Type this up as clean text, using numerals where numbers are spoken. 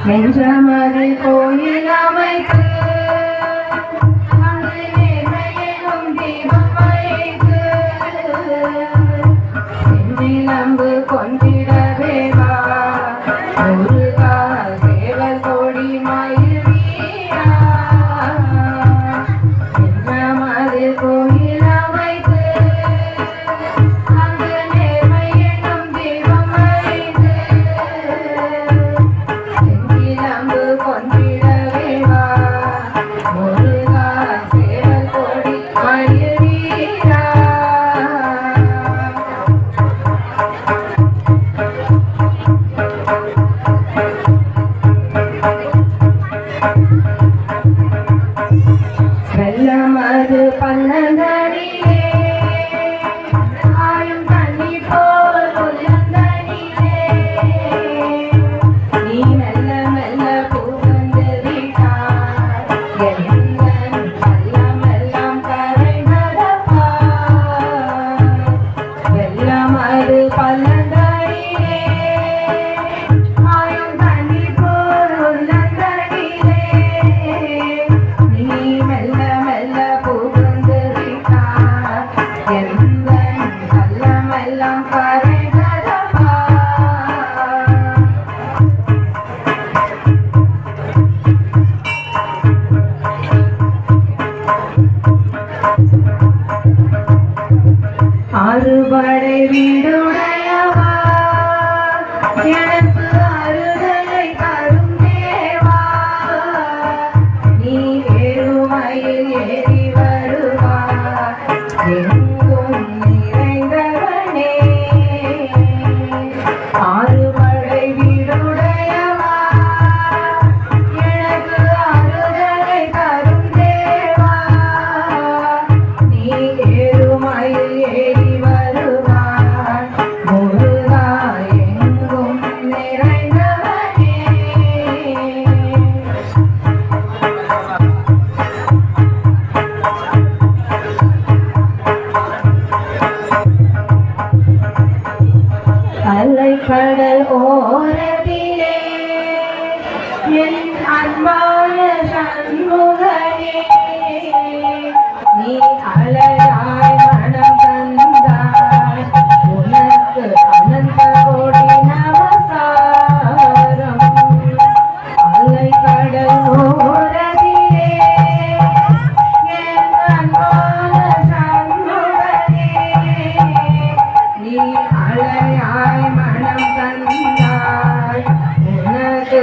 நெஞ்சமதி கோயில் அமைத்து அங்கு நேர்மையிலும் தீபம் வைத்து சென்னிலம்பு கொண்டிடவே வா முருகா சேவல் கொடி மயில் வீரா நெஞ்சமதி கோயில் அமைத்து அங்கு நேர்மையிலும் தீபம் வைத்து சென்னிலம்பு கொண்டிடவே வா முருகா சேவல் கொடி மயில் வீரா வெள்ளமது பல்லந்தனிலே ஆயும் தண்ணி போல் புல்லந்தனிலே நீ மெல்ல மெல்ல புகுந்து விட்டாய் எந்தன் பள்ளமெல்லாம் கரைந்ததப்பா வெள்ளமது பல்லந்தனிலே ஆயும் தண்ணி போல் புல்லந்தனிலே நீ மெல்ல மெல்ல புகுந்து விட்டாய் எந்தன் பள்ளமெல்லாம் கரைந்ததப்பா ஆறுபடை வீடுடையவா எனக்கு அறுதலை தரும் தேவா நீ ஏறுமையில் ஏறி வருவாய் எங்கும் நிறைந்தவனே ஆறுபடை வீடுடையவா எனக்கு அறுதலை தரும் தேவா நீ ஏறுமையில் ஏறி வருவாய் முருகா எங்கும் நிறைந்தவனே அலைக்கடல் ஓரத்திலே என் அன்பான சண்முகனே நீ அலையாய் மனம் தந்தாய் உனக்கு அனந்த கோடி நமஸ்காரம் அலைக்கடல் ஓரத்திலே என் அன்பான சண்முகனே நீ அலையாய் மனம் தந்தாய் உனக்கு